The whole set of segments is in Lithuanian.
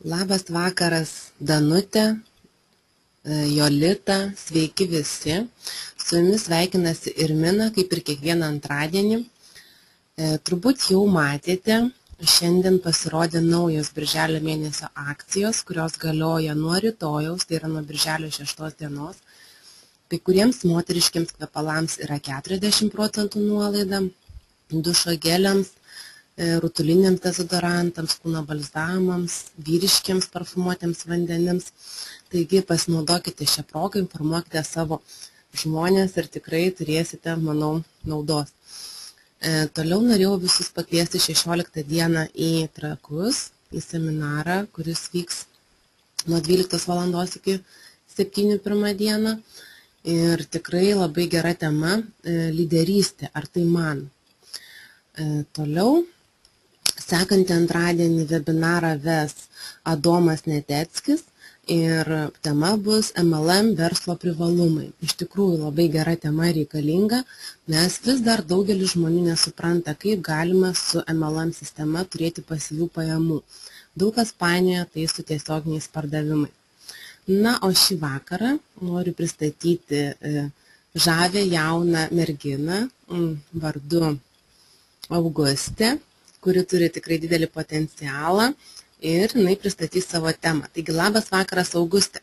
Labas vakaras, Danutė, Jolita, sveiki visi. Su jumis sveikinasi Irmina, kaip ir kiekvieną antradienį. Turbūt jau matėte, šiandien pasirodė naujos birželio mėnesio akcijos, kurios galioja nuo rytojaus, tai yra nuo birželio 6 dienos. Kai kuriems moteriškiams kvepalams yra 40% nuolaida, dušo geliams, rutuliniams dezodorantams, kūno balzamams, vyriškiams parfumuotiems vandenims. Taigi pasinaudokite šią progą, informuokite savo žmonės ir tikrai turėsite, manau, naudos. Toliau norėjau visus pakviesti 16 dieną į Trakus, į seminarą, kuris vyks nuo 12 valandos iki 7:01 dieną. Ir tikrai labai gera tema – lyderystė, ar tai man. Toliau, sekantį antradienį webinarą ves Adomas Neteckis ir tema bus MLM verslo privalumai. Iš tikrųjų labai gera tema reikalinga, nes vis dar daugelis žmonių nesupranta, kaip galima su MLM sistema turėti pasyvių pajamų. Daug kas painioja tai su tiesioginiais pardavimais. Na, o šį vakarą noriu pristatyti žavę jauną merginą vardu Augustė, kuri turi tikrai didelį potencialą ir jinai pristatys savo temą. Taigi, labas vakaras, Augustė.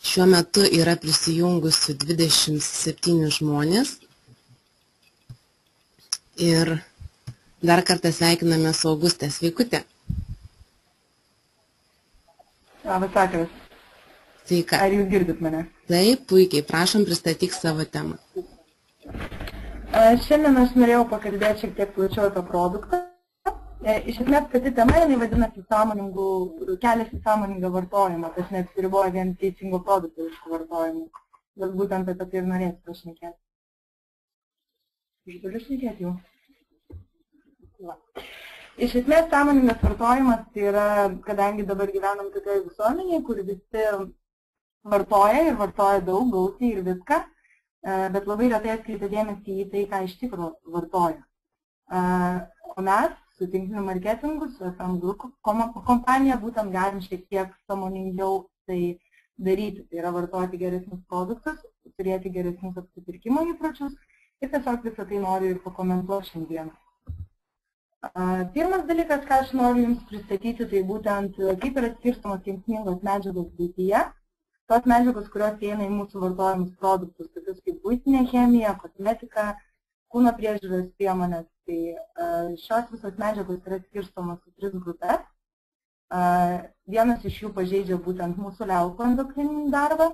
Šiuo metu yra prisijungusių 27 žmonės ir dar kartą sveikiname su Augustė. Sveikutė. Labas vakaras. Sveika. Ar jūs girdit mane? Taip, puikiai. Prašom, pristatyk savo temą. Šiandien aš norėjau pakalbėti šiek tiek plačiau apie produktą. Iš esmės, pati tema, jinai vadinasi kelias į sąmoningą vartojimą, tas neapsiriboja vien teisingo produkto vartojimu. Bet būtent apie tai ir norėsiu pašnekėti. Aš galiu šnekėti jau. Iš esmės, sąmoningas vartojimas tai yra, kadangi dabar gyvenam tokioje visuomenėje, kur visi vartoja ir vartoja daug, gausiai ir viską, bet labai retai atkreipia dėmesį į tai, ką iš tikrųjų vartoja. O mes su tinkliniu marketingu, su FM Group kompanija būtent galim šiek tiek sąmoningiau tai daryti. Tai yra vartoti geresnius produktus, turėti geresnius apsipirkimo įpročius ir tiesiog visą tai noriu ir pakomentuoti šiandien. Pirmas dalykas, ką aš noriu Jums pristatyti, tai būtent kaip yra skirstomos kenksmingos medžiagos buityje. Tos medžiagos, kurios įeina į mūsų vartojamus produktus, tokius kaip buitinė chemija, kosmetika, kūno priežiūros priemonės. Tai šios visos medžiagos yra skirstomos į 3 grupės. Vienas iš jų pažeidžia būtent mūsų liaukų endokrininį darbą.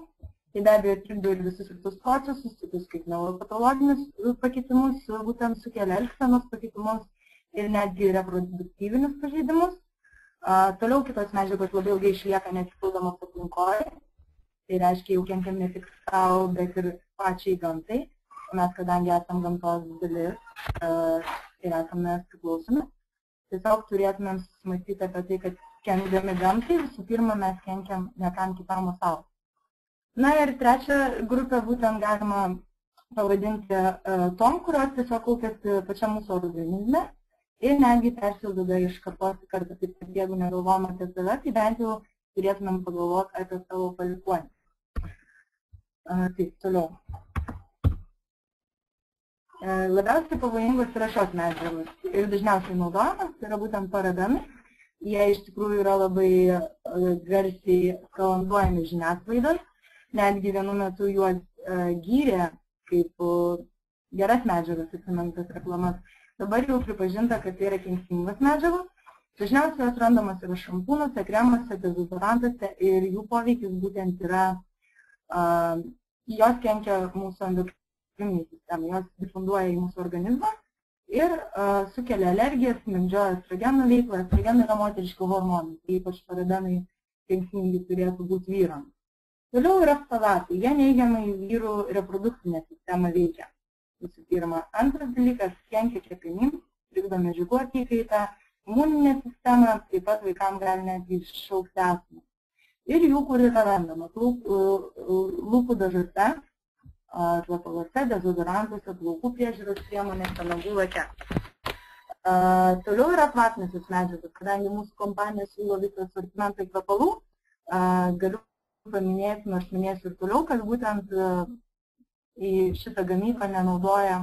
Tai be abejo trikdo ir visus kitus procesus, tokius kaip neuropatologinius pakitimus, būtent sukelia elgsenos pakitimus ir netgi reproduktyvinius pažeidimus. Toliau kitos medžiagos labai ilgai išlieka nesipildomos aplinkoje. Tai reiškia, jau kenkiam ne tik savo, bet ir pačiai gamtai. Mes, kadangi esam gamtos dalis ir esame priklausomi, tiesiog turėtumėm susimąstyti apie tai, kad kenkdami gamtai, visų pirma, mes kenkiam ne kam kitam, o savo. Na ir trečią grupę būtent galima pavadinti tom, kurios tiesiog kaupiasi pačiam mūsų organizme ir netgi persiduoda iš kartos į kartą. Taip, kad jeigu negalvojam apie save, tai bent jau turėtumėm pagalvoti apie savo palikuonį. Taip, toliau. Labiausiai pavojingos yra šios medžiagos ir dažniausiai naudojamas, tai yra būtent parabenai. Jie iš tikrųjų yra labai garsiai skalanduojami žiniasklaidos. Netgi vienu metu juos gyrė kaip geras medžiagas, atsimentas reklamas. Dabar jau pripažinta, kad tai yra kenksmingos medžiagos. Dažniausiai jos randamas yra šampūnuose, kremuose, dezodorantuose ir jų poveikis būtent yra, jos kenkia mūsų endokrininei sistemai, jos difunduoja į mūsų organizmą ir sukelia alergijas, mindžioja estrogenų veiklą. Estrogenai yra moteriški hormonai, ypač parabenai kenksmingi turėtų būti vyrams. Toliau yra ftalatai, jie neigiamai vyrų reprodukcinę sistemą veikia. Visų pirma. Antras dalykas, kenkia kepenims, trikdo medžiagų apykaitą, imuninę sistemą, taip pat vaikams gali netgi iššaukti astmą. Ir jų, kur yra randama lūpų dažuose, kvapaluose, dezodorantuose, plaukų priežiūros priemonėse, nagų lake. Toliau yra kvapniosios medžiagos, kadangi mūsų kompanija siūlo visą asortimentą kvepalų, galiu paminėti, nors minėsiu ir toliau, kad būtent į šitą gamybą nenaudoja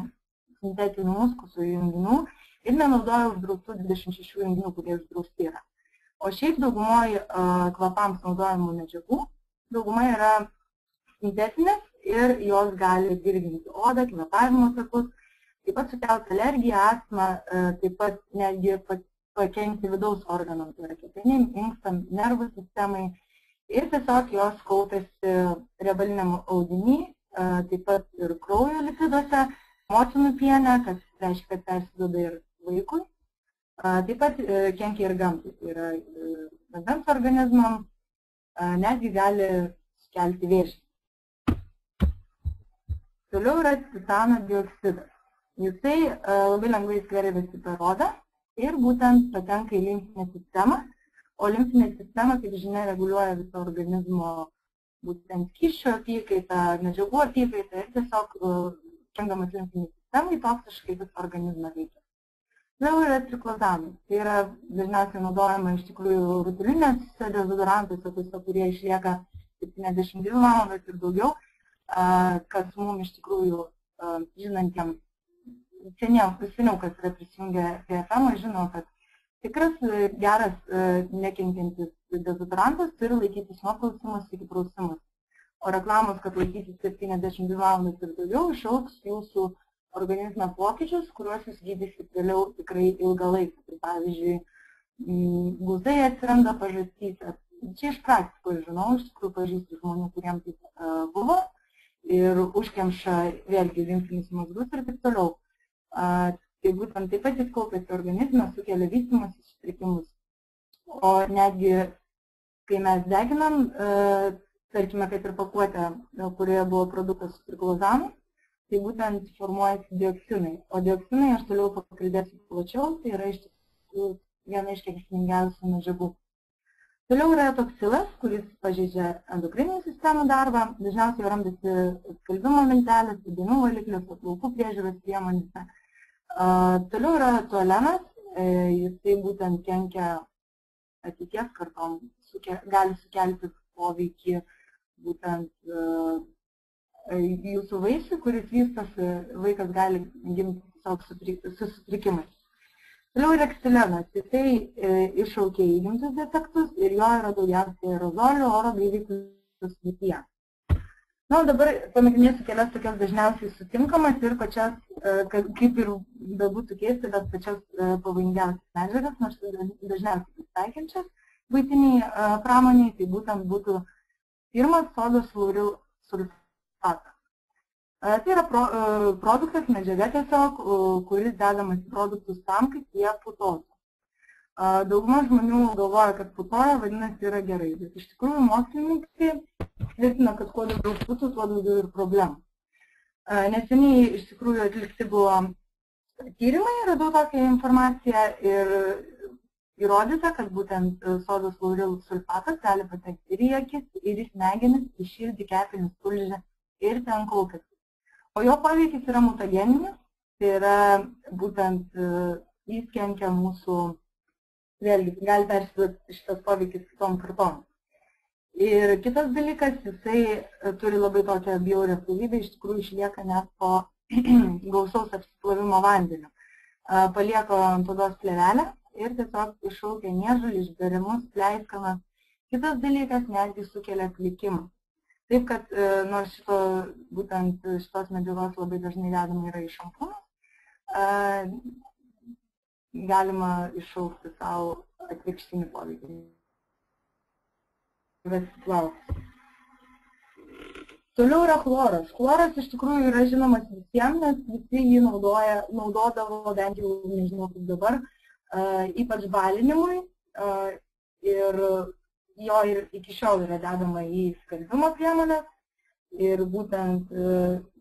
sintetinių muskusų junginių ir nenaudoja uždraustų 26 junginių, kurie uždrausti yra. O šiaip daugumoje kvapams naudojamų medžiagų, dauguma yra sintetinės ir jos gali dirginti odą, kvėpavimo takus, taip pat sukelti alergiją, astmą, taip pat netgi pakenkti vidaus organams, tai yra kepenim, inkstam, nervų sistemai ir tiesiog jos kaupiasi riebaliniam audiny, taip pat ir kraujo lipiduose, motinų piene, kas reiškia, kad persiduoda ir vaikui. Taip pat kenkia ir gamtai, tai yra vandens organizmams, netgi gali sukelti vėžį. Toliau yra titano dioksidas. Jisai labai lengvai skverbiasi per odą ir būtent patenka į limfinę sistemą, o limfinė sistema, kaip žinia, reguliuoja viso organizmo būtent skysčių apykaitą, medžiagų apykaitą ir tiesiog kenkiamas limfinei sistemai toksiškai visą organizmą veikia. Vėl yra triklozanai. Tai yra dažniausiai naudojama iš tikrųjų rutulinėse dezodorantuose, kurie išlieka 72 valandas ir daugiau, kas mums iš tikrųjų žinantiem seniau, kas yra prisijungę prie FM, žino, kad tikras geras nekenkiantis dezodorantas turi laikytis nuo prausimus iki prausimus. O reklamos, kad laikytis 72 valandas ir daugiau, išaugs jūsų organizmo pokyčius, kuriuos jūs gydysit vėliau tikrai ilgą laiką. Tai pavyzdžiui, guzai atsiranda pažastyse. Čia iš praktikos žinau, iš tikrųjų pažįstu žmonių, kuriems taip buvo ir užkemša vėlgi limfinius mazgus ir taip toliau. Tai būtent taip pat jis kaupiasi organizme, sukelia vystymosi sutrikimus. O netgi, kai mes deginam, tarkime, kad ir pakuotę, kurioje buvo produktas su triklozanu, tai būtent formuojasi dioksinai. O dioksinai, aš toliau pakalbėsiu plačiau, tai yra iš tikrųjų viena iš kenksmingiausių medžiagų. Toliau yra toksilas, kuris pažeidžia endokrininį sistemų darbą, dažniausiai randasi skalbimo miltelės, įdėmių valikliuose, plaukų priežiūros priemonėse. Toliau yra tualenas, jisai būtent kenkia ateities kartom, gali sukelti poveikį būtent jūsų vaisiui, kuris vystosi, vaikas gali gimti tiesiog su sutrikimais. Toliau yra ksilenas, jisai iššaukia įgimtus defektus ir jo yra daugiausiai aerozolių, oro gaiviklių srityje. Na, dabar panagrinėsiu kelias tokias dažniausiai sutinkamas ir pačias, kaip ir galbūt keista, bet pačias pavojingiausias medžiagas, nors dažniausiai pasitaikančias buitiniai pramoniai, tai būtent būtų pirmas sodos fluoril sulfatas. Tai yra produktas, medžiaga tiesiog, kuris dedamas į produktus tam, kaip jie putotų. Dauguma žmonių galvoja, kad putoja, vadinasi, yra gerai, bet iš tikrųjų mokslininkai tvirtina, kad kuo daugiau putų, tuo daugiau ir problemų. Neseniai iš tikrųjų atlikti buvo tyrimai, radau tokią informaciją ir įrodyta, kad būtent sodos fluoril sulfatas gali patekti ir į akis, ir į smegenis, į širdį, kepenis, tulžį ir ten kaupiasi. O jo poveikis yra mutageninis, tai yra būtent jis kenkia mūsų, vėlgi, gali persiduoti šitas poveikis kitom kartom. Ir kitas dalykas, jisai turi labai tokią bjaurią savybę, iš tikrųjų išlieka net po gausaus apsiplovimo vandeniu. Palieka ant odos plėvelę ir tiesiog iššaukia niežulį, išbėrimus, pleiskanas. Kitas dalykas, netgi sukelia plikimą. Taip, kad nors būtent šitos medžiagos labai dažnai dedama yra į šampūnus, galima iššaukti savo atvirkštinį poveikį. Toliau yra chloras. Chloras iš tikrųjų yra žinomas visiems, nes visi jį naudodavo, bent jau nežinau kaip dabar, ypač balinimui. Ir jo ir iki šiol yra dedama į skalbimo priemonės. Ir būtent,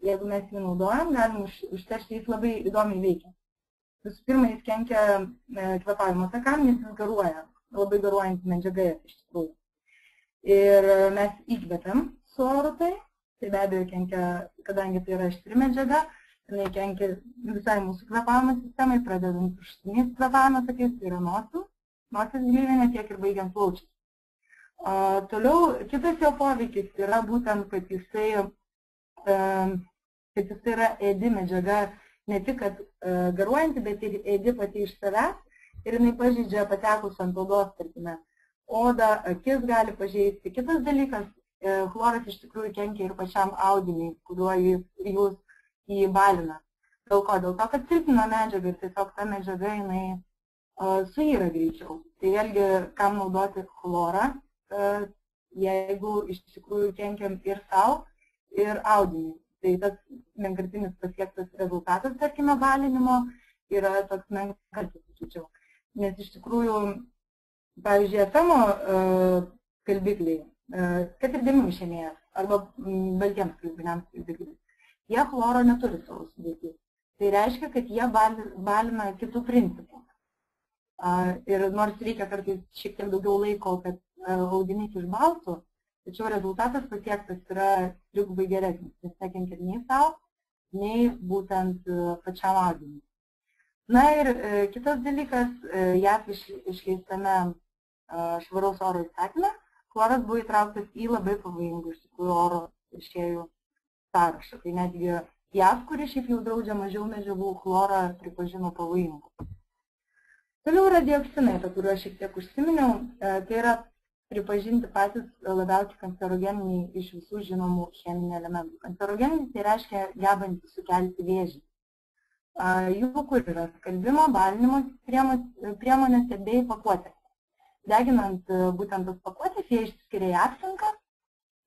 jeigu mes jį naudojam, galim užteršti, jis labai įdomiai veikia. Visų pirma, jis kenkia kvėpavimo takam, nes jis garuoja. Labai garuojant medžiaga iš tikrųjų. Ir mes įkvepiam su oru tai be abejo kenkia, kadangi tai yra aštri medžiaga, jinai kenkia visai mūsų kvėpavimo sistemai, pradedant viršutiniais kvėpavimo takais, tai yra nosies gleivinė, tiek ir baigiant plaučiais. Toliau kitas jo poveikis yra būtent, kad jisai yra ėdi medžiaga, ne tik kad garuojanti, bet ir ėdi pati iš savęs ir jinai pažeidžia patekus ant odos, tarkime, odą, akis gali pažeisti. Kitas dalykas, chloras iš tikrųjų kenkia ir pačiam audiniui, kuriuo jūs jį balina. Dėl ko? Dėl to, kad silpnina medžiagą ir tiesiog ta medžiaga jinai suyra greičiau. Tai vėlgi, kam naudoti chlorą, jeigu iš tikrųjų kenkiam ir savo, ir audiniui. Tai tas vienkartinis pasiektas rezultatas, tarkime, balinimo yra toks menkartis, sakyčiau. Nes iš tikrųjų, pavyzdžiui, FM skalbikliai, kad ir dėmių išėmėjas, arba baltiems skalbiniams skalbikliai, jie chloro neturi savo sudėtį. Tai reiškia, kad jie balina kitų principų. Ir nors reikia kartais šiek tiek daugiau laiko, kad audinys išbaltų, tačiau rezultatas pasiektas yra trigubai geresnis, nes nekenkia nei savo, nei būtent pačiam audiniui. Na ir kitas dalykas, JAV išleistame švaraus oro įstatyme, chloras buvo įtrauktas į labai pavojingų iš tikrųjų oro teršėjų sąrašą. Tai netgi JAV, kuri šiaip jau draudžia mažiau medžiagų, chlorą pripažino pavojingų. Toliau yra dioksinai, apie kuriuos šiek tiek užsiminiau. Tai yra pripažinti patys labiausiai kancerogeniniai iš visų žinomų cheminių elementų. Kancerogeninis tai reiškia gebantys sukelti vėžį. Jų kur yra skalbimo, balinimo priemonėse bei pakuotėse. Deginant būtent tas pakuotės, jie išskiria į aplinką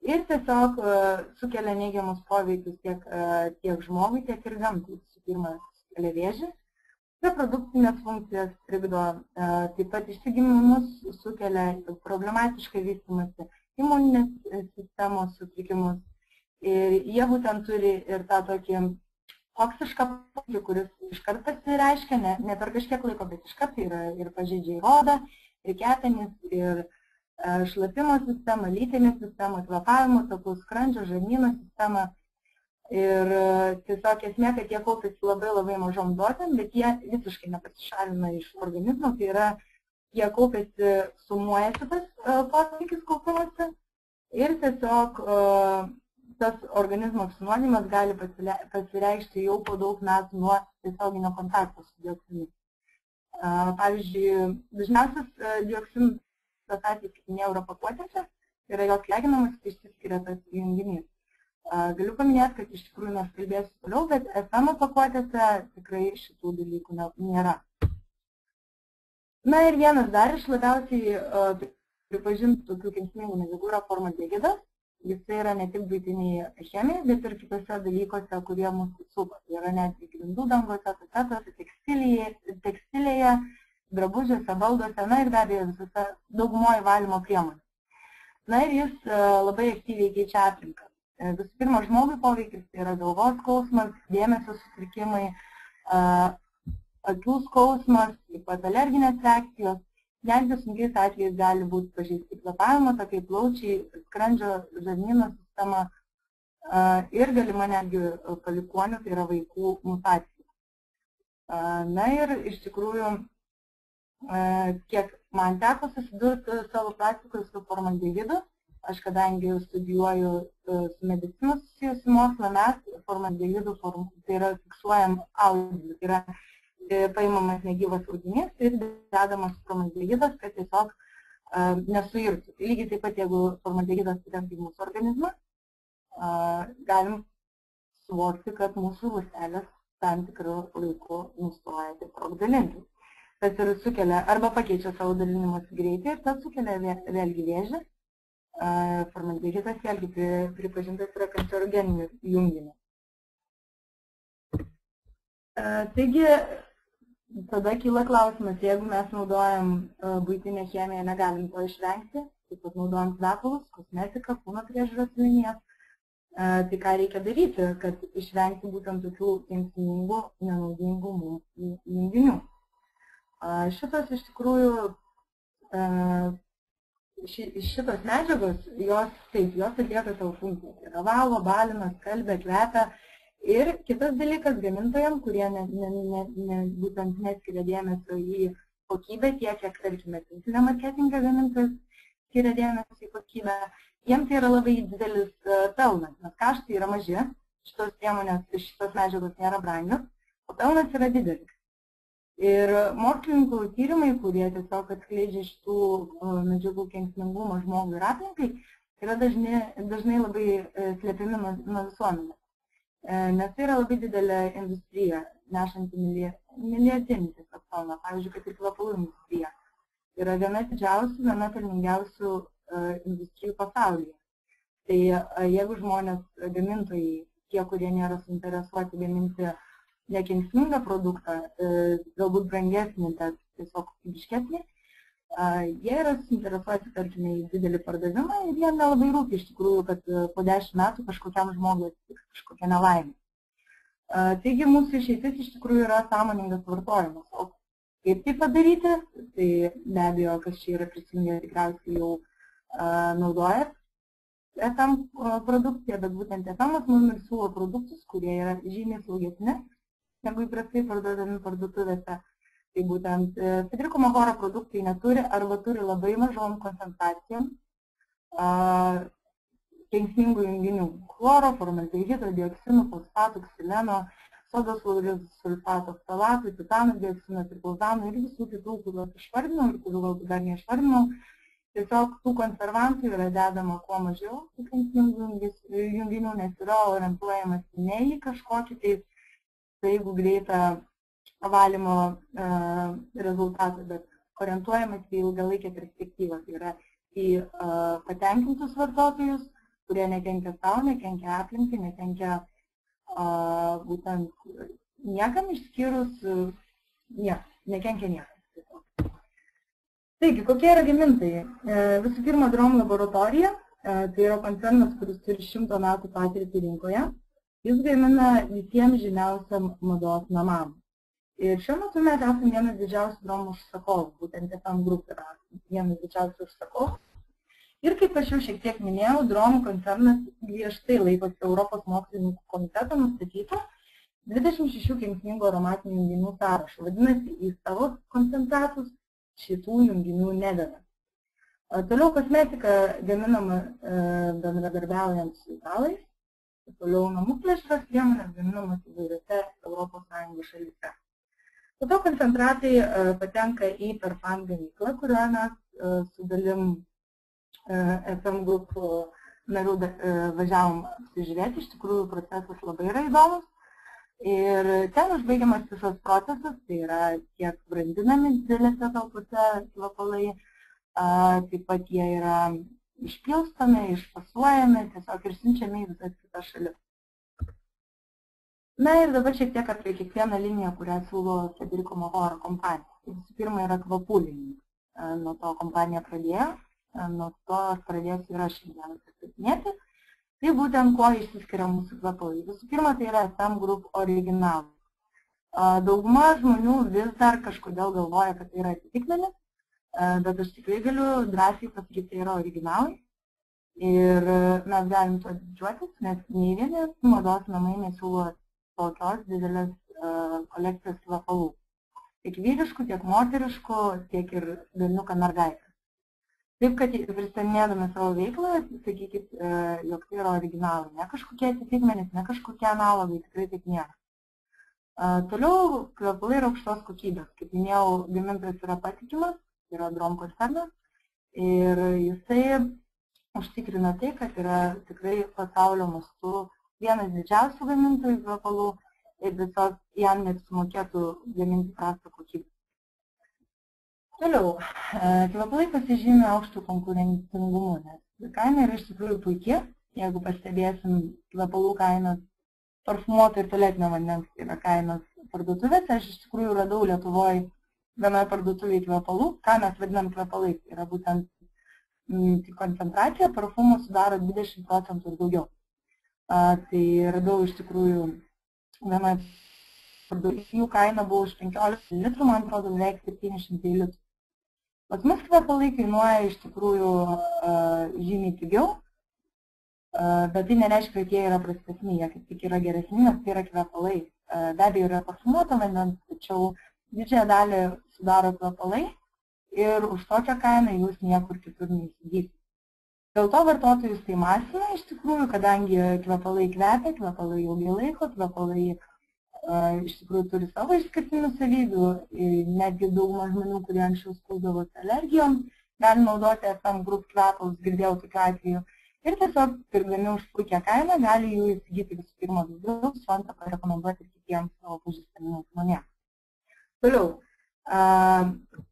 ir tiesiog sukelia neigiamus poveikius tiek žmogui, tiek ir gamtai. Visų pirma, sukelia vėžį. Reprodukcinės funkcijas trikdo, taip pat išsigimimus sukelia problematišką vystymąsi, imuninės sistemos sutrikimus. Ir jie būtent turi ir tą tokį toksišką poveikį, kuris iškart pasireiškia, ne per kažkiek laiko, bet iškart ir pažeidžia ir odą, ir kepenis, ir šlapimo sistemą, lytinę sistemą, kvėpavimo takų, skrandžio, žarnyno sistemą. Ir tiesiog esmė, kad jie kaupiasi labai mažom dozėm, bet jie visiškai nepasišalina iš organizmo, tai yra, jie kaupiasi, sumuojasi tas poveikis kaupimuose ir tiesiog tas organizmo apsinuodijimas gali pasireikšti jau po daug metų nuo tiesioginio kontakto su dioksinu. Pavyzdžiui, dažniausias dioksinas atvejis, kaip minėjau, yra pakuotėse, yra jos deginamas, tai išsiskiria tas junginys. Galiu paminėti, kad iš tikrųjų mes kalbėsiu toliau, bet FM pakuotėse tikrai šitų dalykų nėra. Na ir vienas dar iš labiausiai pripažintų tokių kenksmingų medžiagų yra formaldehidas. Jis yra ne tik buitinėje chemijoje, bet ir kitose dalykuose, kurie mūsų supa. Tai yra netgi grindų dangose, tapetuose, tekstilėje, drabužiuose, balduose, na ir be abejo visose daugumoje valymo priemonių. Na ir jis labai aktyviai keičia aplinką. Visų pirma, žmogui poveikis tai yra galvos skausmas, dėmesio sutrikimai, akių skausmas, taip pat alerginės reakcijos. Netgi sunkiais atvejais gali būti pažeisti kvėpavimo takai, plaučiai, skrandžio, žarnyno sistema ir galima netgi palikuonių, tai yra vaikų mutacija. Na ir iš tikrųjų, kiek man teko susidurti savo praktikoje su formaldehidu, aš kadangi studijuoju su medicinos susijusiu mokslo, mes formaldehidu, tai yra fiksuojam audinį, tai yra paimamas negyvas audinys ir dedamas formaldehidas, kad tiesiog nesuirtų. Lygiai taip pat, jeigu formaldehidas patenka į mūsų organizmą, galim suvokti, kad mūsų ląstelės tam tikrų laikų nustoja tiesiog dalinti. Tas ir sukelia arba pakeičia savo dalinimosi greitį ir tas sukelia vėlgi vėžį. Formaldehidas vėlgi pripažintas yra kancerogeniniu junginiu. Taigi, tada kyla klausimas, jeigu mes naudojam buitinę chemiją, negalim to išvengti, taip pat naudojam kvepalus, kosmetiką, kūno priežiūros linijas, tai ką reikia daryti, kad išvengti būtent tokių kenksmingų, nenaudingų junginių. Šitos iš tikrųjų, šitos medžiagos, jos atlieka savo funkciją. Tai yra valo, balina, skalbia, kvepia Ir kitas dalykas gamintojams, kurie būtent neskiria dėmesio į kokybę, tiek, kiek, tarkime, tinklinio marketingo gamintojas skiria dėmesio į kokybę, jiems tai yra labai didelis pelnas, nes kaštai yra maži, šitos priemonės, šitos medžiagos nėra brangios, o pelnas yra didelis. Ir mokslininkų tyrimai, kurie tiesiog atskleidžia šitų medžiagų kenksmingumą žmogui ir aplinkai, yra dažnai labai slepiami nuo visuomenės. Nes tai yra labai didelė industrija, nešanti milijardinį tiesiog pelną, pavyzdžiui, kad ir kvepalų industrija. Yra viena didžiausių, viena pelningiausių industrijų pasaulyje. Tai jeigu žmonės, gamintojai, tie, kurie nėra suinteresuoti gaminti nekenksmingą produktą, galbūt brangesnį, bet tiesiog kokybiškesnį, jie yra suinteresuoti, tarkime, į didelį pardavimą ir jie nelabai rūpi iš tikrųjų, kad po 10 metų kažkokiam žmogui atsitiks kažkokia nelaimė. Taigi mūsų išeitis iš tikrųjų yra sąmoningas vartojimas. O kaip tai padaryti? Tai be abejo, kas čia yra prisijungę, tikriausiai jau naudoja FM produkciją, bet būtent FM mums siūlo produktus, kurie yra žymiai saugesni negu įprastai parduodami parduotuvėse. Tai būtent Federico Maghora produktai neturi arba turi labai mažom koncentracijom kenksmingų junginių chloro, formaldehidro, dioksinų, fosfatų, ksileno, sodos sulfato, ftalatų, titanų, dioksino, triklozanų ir visų kitų, kuriuos išvardinau ir kurių galbūt dar neišvardinau. Tiesiog tų konservantų yra dedama kuo mažiau tų kenksmingų junginių, nes yra orientuojamas ne į kažkokį staigų greitą valymo rezultatą, bet orientuojamas į ilgalaikę perspektyvą. Tai yra į patenkintus vartotojus, kurie nekenkia savo, nekenkia aplinkai, nekenkia būtent niekam išskyrus nekenkia niekam. Taigi, kokie yra gamintojai? Visų pirma, Drom laboratorija, tai yra koncernas, kuris turi 100 metų patirtį rinkoje. Jis gamina visiems žymiausiam mados namam. Ir šiuo metu mes esame vienas didžiausių Drom užsakovų, būtent FM Group yra vienas didžiausių užsakovų. Ir kaip aš jau šiek tiek minėjau, Drom koncernas griežtai laikosi Europos mokslininkų komiteto nustatyto 26 kenksmingų aromatinių junginių sąrašo. Vadinasi, į savo koncentratus šitų junginių nededa. Toliau kosmetika gaminama bendradarbiaujant su italais, toliau namų plėšros priemonės gaminamas įvairiose ES šalyse. Po to koncentratai patenka į Perfan gamyklą, kurioje mes su dalim FM Group narių važiavom apsižiūrėti. Iš tikrųjų, procesas labai yra įdomus. Ir ten užbaigiamas visas procesas, tai yra tiek brandinami didelėse talpose kvepalai, taip pat jie yra išpilstomi, išfasuojami, tiesiog ir siunčiami į visas kitas šalis. Na ir dabar šiek tiek apie kiekvieną liniją, kurią siūlo Federico Maghora kompanija. Visų pirma yra kvapų linija. Nuo to kompanija pradėjo, nuo to pradėsiu ir aš šiandien pristatinėti. Tai būtent kuo išsiskiria mūsų kvepalai. Visų pirma, tai yra FM Group originalai. Dauguma žmonių vis dar kažkodėl galvoja, kad tai yra atitikmenis, bet aš tikrai galiu drąsiai pasakyti, tai yra originalai. Ir mes galim tuo didžiuotis, nes nei vieni mados namai nesiūlo tokios didelės kolekcijos kvepalų. Tiek vyriškų, tiek moteriškų, tiek ir berniuką mergaitę. Taip, kad pristatinėdami savo veiklą, sakykit, jog tai yra originalai. Ne kažkokie atitikmenys, ne kažkokie analogai, tikrai taip nėra. Toliau kvepalai yra aukštos kokybės. Kaip minėjau, gamintojas yra patikimas, yra Drom koncernas. Ir jisai užtikrina tai, kad yra tikrai pasaulio mastu vienas didžiausių gamintojų kvepalų ir tiesiog jam net sumokėtų gaminti prastą kokybę. Toliau, kvepalai pasižymė aukštų konkurencingumu, nes kaina yra iš tikrųjų puikia. Jeigu pastebėsim kvepalų kainas, parfumuoto ir tualetinio vandens yra kainos parduotuvėse, aš iš tikrųjų radau Lietuvoje vienoje parduotuvėje kvepalų, ką mes vadinam kvepalais, tai yra būtent koncentracija parfumų sudaro 20% ir daugiau. Tai radau iš tikrųjų vienoje parduotuvėje, jų kaina buvo už 15 litrų, man atrodo, beveik 700 litrų. Pas mus kvepalai kainuoja iš tikrųjų žymiai pigiau, Bet tai nereiškia, kad jie yra prastesni, jie kaip tik yra geresni, nes tai yra kvepalai. Be abejo yra parfumuoto vandens, tačiau didžiąją dalį sudaro kvepalai ir už tokią kainą jūs niekur kitur neįsigysite. Dėl to vartotojus tai masina iš tikrųjų, kadangi kvepalai kvepia, kvepalai ilgai laiko, kvepalai iš tikrųjų turi savo išskirtinių savybių, netgi dauguma žmonių, kurie anksčiau skųsdavosi alergijom, gali naudoti FM Group kvepalus, girdėjau tokiu atveju. Ir tiesiog pirkdami už puikią kainą gali jų įsigyti visų pirma daugiau, su antrą parekomenduoti kitiems savo pažįstamiems žmonėms. Toliau,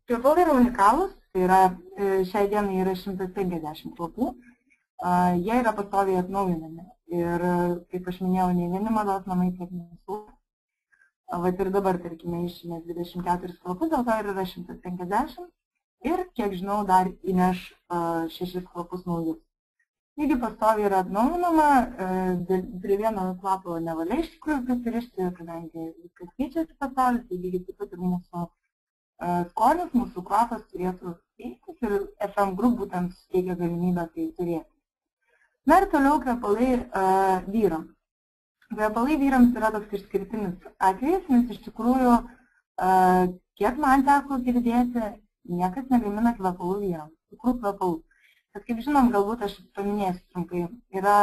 kvepalai yra unikalūs, tai yra šiai dienai yra 150 kvapų, jie yra pastoviai atnaujinami ir, kaip aš minėjau, nei vieni mados namai tiek nesu. Vat ir dabar, tarkime, išėmės 24 kvapus, dėl to ir yra 150 ir, kiek žinau, dar įneš 6 kvapus naujus. Taigi pastoviai yra atnaujinama, prie vieno kvapo nevalia iš tikrųjų prisirišti, kadangi viskas keičiasi pasaulis, tai lygiai taip pat ir mūsų skonis, mūsų kvapas turėtų keistis ir FM Group būtent suteikia galimybę tai turėti. Na ir toliau kvepalai vyrams. Kvepalai vyrams yra toks išskirtinis atvejis, nes iš tikrųjų, kiek man teko girdėti, niekas negamina kvepalų vyrams, tikrų kvepalų. Bet kaip žinom, galbūt aš paminėsiu trumpai, yra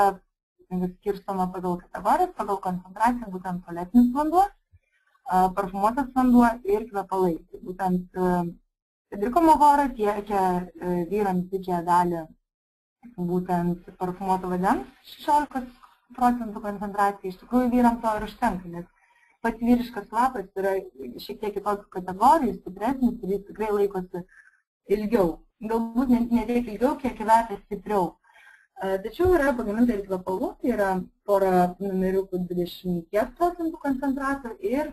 skirstoma pagal kategorijas, pagal koncentraciją, būtent tualetinis vanduo, parfumuotas vanduo ir kvepalai. Tai būtent Federico Mohora tiekia vyrams didžiąją dalį būtent parfumuoto vandens, 16% koncentracija. Iš tikrųjų vyrams to ir užtenka, nes pats vyriškas kvapas yra šiek tiek kitokių kategorijų, stipresnis ir jis tikrai laikosi ilgiau. Galbūt ne tiek ilgiau, kiek kvepia stipriau. Tačiau yra pagaminta ir kvepalų, tai yra pora numeriukų 20% koncentrato ir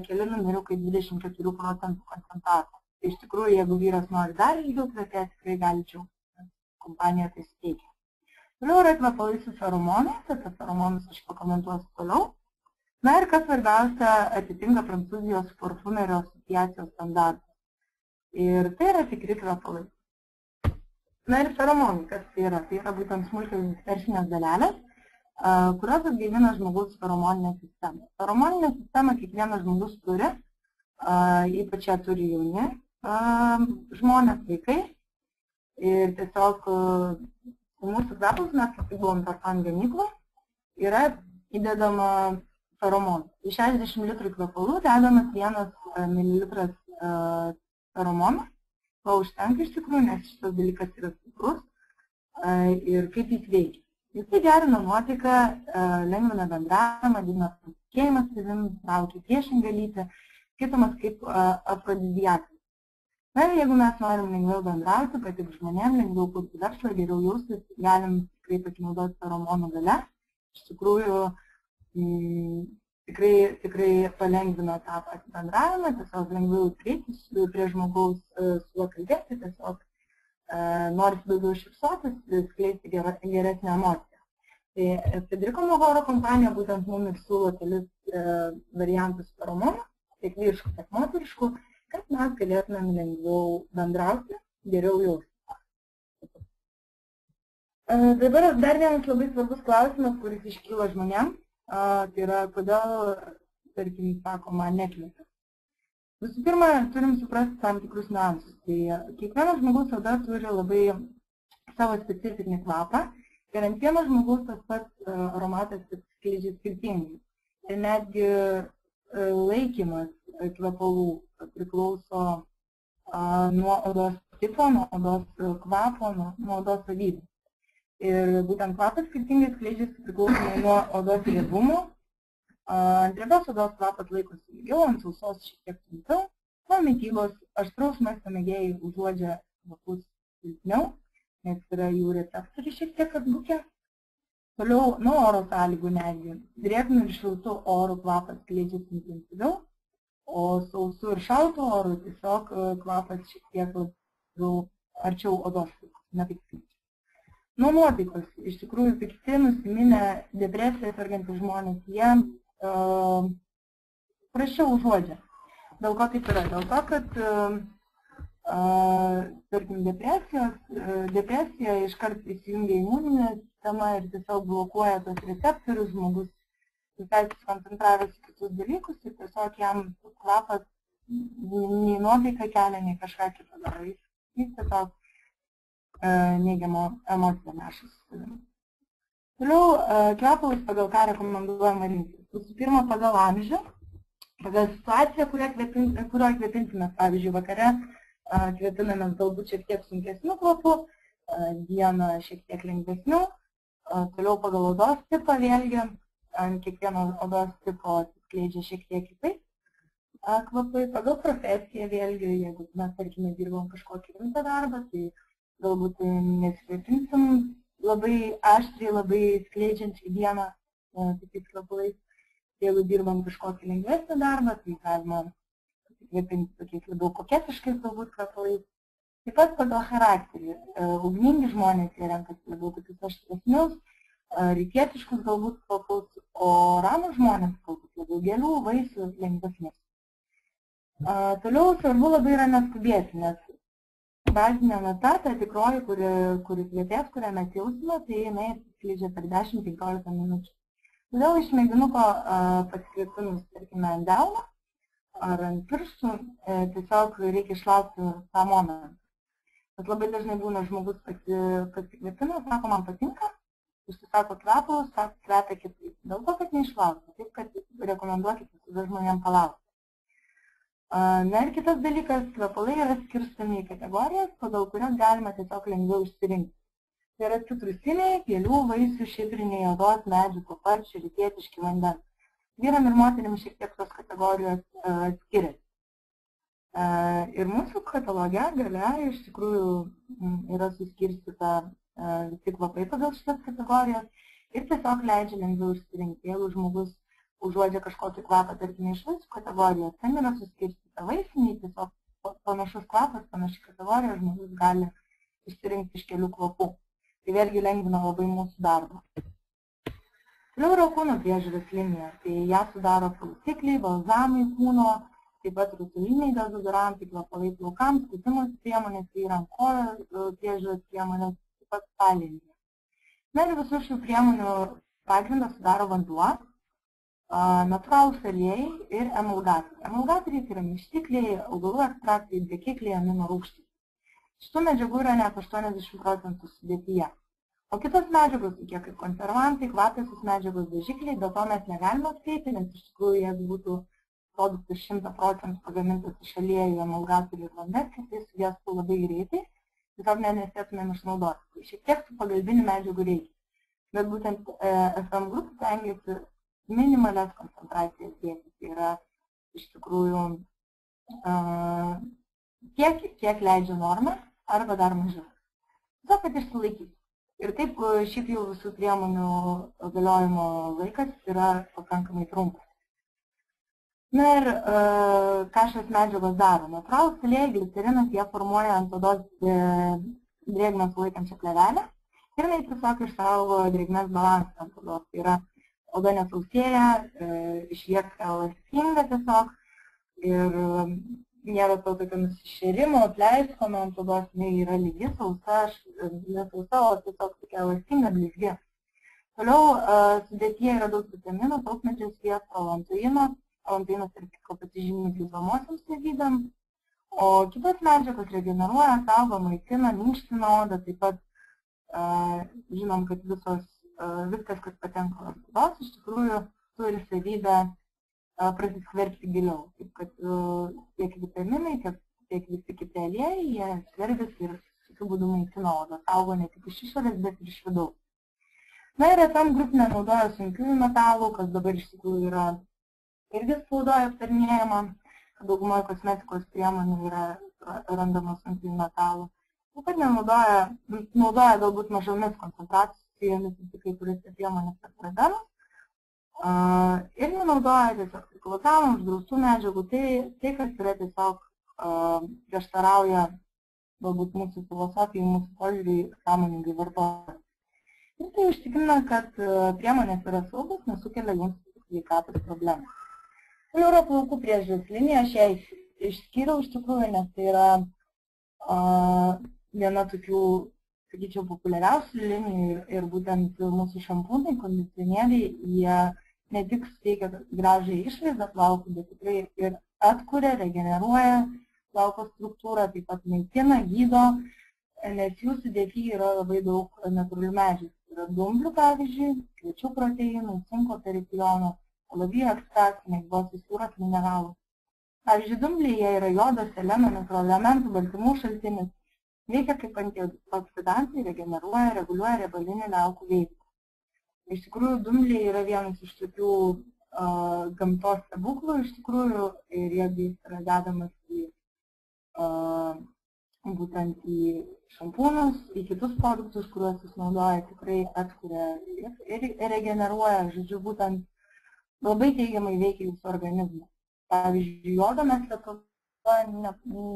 keli numeriukai 24% koncentrato. Tai iš tikrųjų, jeigu vyras nori dar ilgiau kvepėti, tikrai gali džiaugtis, kompanija tai suteikia. Toliau yra kvepalai su feromonais, apie feromonus aš pakomentuosiu toliau. Na ir kas svarbiausia, atitinka Prancūzijos parfumerio asociacijos standartus. Ir tai yra tikri kvepalai. Na ir feromonai, kas tai yra? Tai yra būtent smulkios dispersinės dalelės, kurios atgaivina žmogaus feromoninę sistemą. Feromoninę sistemą kiekvienas žmogus turi, ypač ją turi jauni žmonės, vaikai. Ir tiesiog mūsų kvepalus, mes kaip buvom per fan gamyklą, yra įdedama feromonų. Iš 60 litrų kvepalų dedamas 1 mililitras feromonų. To užtenka iš tikrųjų, nes šitas dalykas yra stiprus ir kaip jis veikia. Jisai gerina nuotaiką, lengvina bendravimą, didina pasitikėjimą savim, traukia priešingą lytį, skaitomas kaip afrodiziakas. Na ir jeigu mes norim lengviau bendrauti, patik žmonėm, lengviau kurti verslą, geriau jaustis, galim tikrai pasinaudoti feromonų gale. Iš tikrųjų, tikrai palengvina tą patį bendravimą, tiesiog lengviau kreiptis prie žmogaus, su juo kalbėti, tiesiog norisi daugiau šypsotis, skleisti geresnę emociją. Tai Federico Mohora kompanija būtent mums ir siūlo kelis variantus feromonų, tiek vyriškų, tiek moteriškų, kad mes galėtumėm lengviau bendrauti, geriau jausti. Dabar dar vienas labai svarbus klausimas, kuris iškyla žmonėm. Tai yra, kodėl, tarkim, sakoma, nekvepia. Visų pirma, turim suprasti tam tikrus niuansus. Tai kiekvienas žmogaus oda turi labai savo specifinį kvapą ir ant vieno žmogaus tas pats aromatas skleidžia skirtingai. Ir netgi laikymas kvepalų priklauso nuo odos tipo, nuo odos kvapo, nuo odos savybių. Ir būtent kvapas skirtingai skleidžiasi priklausomai nuo odos riebumo. Ant riebios odos kvapas laikosi ilgiau, ant sausos šiek tiek trumpiau. Nuo mitybos aštraus maisto mėgėjai užuodžia kvapus silpniau, nes yra jų receptoriai šiek tiek atbukę. Toliau nuo oro sąlygų netgi. Drėgnu ir šiltu oru kvapas skleidžiasi intensyviau, o sausu ir šaltu oru tiesiog kvapas šiek tiek labiau arčiau odos. Ne taip skleidžia. Nuo nuotaikos, iš tikrųjų, pikti, nusiminę, depresiją sergantys žmonės, jie prasčiau užuodžia. Dėl ko taip yra? Dėl to, kad, tarkim, depresija iškart įsijungia imuninės sistema ir tiesiog blokuoja tos receptorius, žmogus visai susikoncentravęs į kitus dalykus ir tiesiog jam kvapas nei nuotaiką kelia, nei kažką kitą daro. Jis tiesiog neigiamą emociją neša su savimi. Toliau kvepalus pagal ką rekomenduojama rinktis. Visų pirma, pagal amžių, pagal situaciją, kurio kvepinsimės. Pavyzdžiui, vakare kvepinamės galbūt šiek tiek sunkesnių kvapų, dieną šiek tiek lengvesnių. Toliau pagal odos tipą vėlgi, ant kiekvieno odos tipo atsiskleidžia šiek tiek kitaip kvapai. Pagal profesiją vėlgi, jeigu mes, tarkime, dirbam kažkokį rimtą darbą, tai galbūt nesikvepinsim labai aštriai, labai skleidžiančiai dieną tokiais kvepalais. Jeigu dirbam kažkokį lengvesnį darbą, tai galima pasikvepinti tokiais labiau koketiškais galbūt kvepalais. Taip pat pagal charakterį. Ugningi žmonės jie renkasi labiau tokius aštresnius, rytietiškus galbūt kvapus, o ramūs žmonės galbūt labiau gėlių, vaisių, lengvesnius. Toliau svarbu labai yra neskubėti, nes bazinė nata, ta tikroji, kuri kvepės, kurią mes jausime, tai jinai atsiskleidžia per 10-15 minučių. Todėl iš mėginuko pasikvepinus, tarkime, ant delno ar ant pirštų, tiesiog reikia išlaukti tą momentą. Bet labai dažnai būna žmogus pasikvepina, sako, man patinka, užsisako kvepalus, sako, kvepia kitaip. Dėl to, kad neišlaukti, taip kad rekomenduokite visada žmonėms palaukti. Na ir kitas dalykas, kvepalai yra skirstomi į kategorijas, pagal kurias galima tiesiog lengviau išsirinkti. Tai yra citrusiniai, gėlių, vaisių, šibriniai, odos, medžių, paparčių, rytietiški, vandens. Vyram ir moterims šiek tiek tos kategorijos skiriasi. Ir mūsų kataloge gale iš tikrųjų yra suskirstyta visi kvapai pagal šitas kategorijas ir tiesiog leidžia lengviau išsirinkti. Jeigu žmogus užuodžia kažkokį kvapą, tarkime, iš vaisių kategorijos, ten yra suskirstyta vaisiniai, tiesiog panašus kvapas, panaši kategorija, žmogus gali išsirinkti iš kelių kvapų. Tai vėlgi lengvina labai mūsų darbą. Toliau yra kūno priežiūros linija, tai ją sudaro prausikliai, balzamai kūno, taip pat rutuliniai dezodorantai, kvepalai plaukams, skutimosi priemonės, tai yra kojų priežiūros priemonės, taip pat spa linija. Na ir visų šių priemonių pagrindą sudaro vanduo, natūralūs aliejai ir emulgatoriai. Emulgatoriai tai yra mištikliai, augalų ekstraktai, drėkikliai, amino rūgštys. Šitų medžiagų yra net 80% sudėtyje. O kitos medžiagos, tokie kaip konservantai, kvapiosios medžiagos, dažikliai, dėl to mes negalime atskaiyti, nes iš tikrųjų, jeigu būtų produktas 100% pagamintas iš aliejų, emulgatorių ir vandens, tai sugestų labai greitai, tiesiog nespėtumėm išnaudoti. Šiek tiek tų pagalbinių medžiagų reikia. Bet būtent FM grupė stengiasi minimalias koncentracijas dėti. Tai yra iš tikrųjų kiek leidžia norma arba dar mažiau. Tiesiog, kad išsilaikyti. Ir taip šiaip jau visų priemonių galiojimo laikas yra pakankamai trumpas. Na ir ką šios medžiagos daro? Natūralūs aliejai, glicerinas, jie formuoja ant odos drėgmę sulaikančią plėvelę ir jinai tiesiog išsaugo drėgmės balansą ant odos. Tai yra oda nesausėja, išlieka elastinga tiesiog ir nėra to tokio nusišėrimo, apleisko nuo ant odos, jinai yra lygi, sausa, nesausa, o tiesiog tokia elastinga, blizgi. Toliau sudėtyje yra daug vitaminų, taukmedžio sviesto, alantoino. Alantoinas ir pasižymi gydomosiams savybėms, o kitos medžiagos regeneruoja, saugo, maitina, minkština odą, taip pat žinom, kad viskas, kas patenka ant odos, iš tikrųjų turi savybę prasiskverbti giliau. Taip kad tiek vitaminai, tiek visi kiti aliejai, jie skverbiasi ir tokiu būdu maitina odą, saugo ne tik iš išorės, bet ir iš vidaus. Na ir FM grupė naudoja sunkiųjų metalų, kas dabar iš tikrųjų yra irgi spaudoje aptarinėjama, kad daugumoje kosmetikos priemonių yra randama sunkiųjų metalų. Taip pat naudoja galbūt mažomis koncentracijomis, kai kuriuose priemonėse pradamos. Ir nenaudoja tiesiog priklausomų, uždraustų medžiagų. Tai, kas yra tiesiog prieštarauja galbūt mūsų filosofijai, mūsų požiūriai sąmoningai vartoti. Ir tai užtikrina, kad priemonės yra saugus, nesukelia jums sveikatos problemų. Tai yra plaukų priežiūros linija, aš ją išskyriau iš tikrųjų, nes tai yra viena tokių sakyčiau, populiariausių linijų ir būtent mūsų šampūnai, kondicionieriai, jie ne tik suteikia gražią išvaizdą plaukų, bet tikrai ir atkuria, regeneruoja plauko struktūrą, taip pat maitina, gydo, nes jų sudėtyje yra labai daug natūralių medžiagų. Yra dumblių, pavyzdžiui, kviečių proteinų, cinko, peripiono, alavijo ekstraktų, mėgvosios jūros mineralų. Pavyzdžiui, dumbliai yra jodo, seleno, mikroelementų, baltymų šaltinis, veikia kaip antioksidantai, regeneruoja, reguliuoja riebalinių liaukų veiklą. Iš tikrųjų, dumbliai yra vienas iš tokių gamtos stebuklų, iš tikrųjų, ir jeigu jis yra dedamas būtent į šampūnus, į kitus produktus, kuriuos jis naudoja, tikrai atkuria ir regeneruoja, žodžiu, būtent labai teigiamai veikia jūsų organizmą. Pavyzdžiui, jodo mes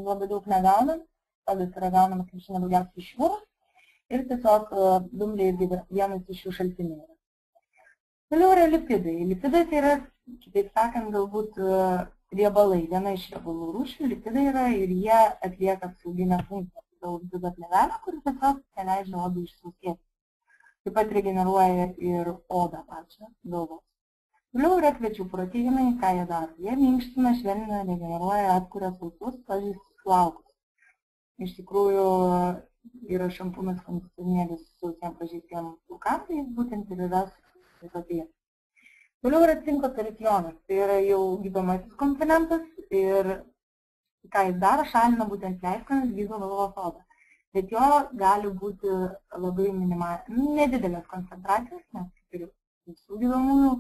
labai daug negaunam, jodas yra gaunamas, kaip žinia, daugiausiai iš jūros ir tiesiog dumbliai irgi vienas iš jų šaltinių yra. Toliau yra lipidai. Lipidai tai yra, kitaip sakant, galbūt riebalai, viena iš riebalų rūšių, lipidai yra ir jie atlieka apsauginę funkciją dėl lipido plėvelę, kuri tiesiog neleidžia odai išsausėti. Taip pat regeneruoja ir odą pačią galvos. Toliau yra kviečių proteinai, ką jie daro. Jie minkština, švelnina, regeneruoja, atkuria sausus, pažeistus plaukus. Iš tikrųjų, yra šampūnas kondicionierius sausiem pažeistiem plaukam, tai jis būtent ir yra tokie. Toliau yra cinko peripionas, tai yra jau gydomasis komponentas ir ką jis daro, šalina būtent pleiskanas, gydo galvos odą. Bet jo gali būti labai nedidelės koncentracijos, nes kaip ir visų gydomųjų,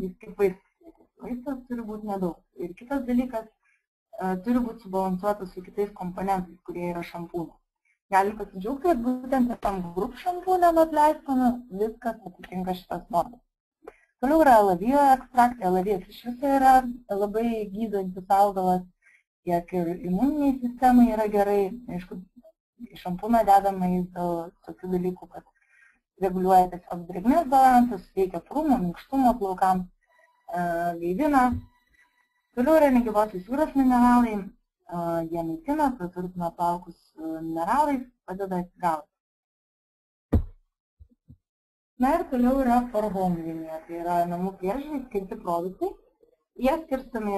jis kaip vaistas. Vaistas turi būti nedaug. Ir kitas dalykas, turi būti subalansuotas su kitais komponentais, kurie yra šampūnas. Gali pasidžiaugti, kad būtent tam grup šampūnė nuo pleiskano viskas atitinka šitas normas. Toliau yra alavijo ekstraktai. Alavijas iš viso yra labai gydantis augalas, tiek ir imuniniai sistemai yra gerai. Aišku, į šampūną dedama į tokių dalykų, kad reguliuoja tiesiog drėgmės balansas, veikia prumo, minkštumo plaukams, gaivina. Toliau yra negyvosios jūros mineralai, jie maitina, praturtina plaukus mineralais, padeda atsigauti. Na ir toliau yra for home linija, tai yra namų priežiūrai skirti produktai. Jie skirstomi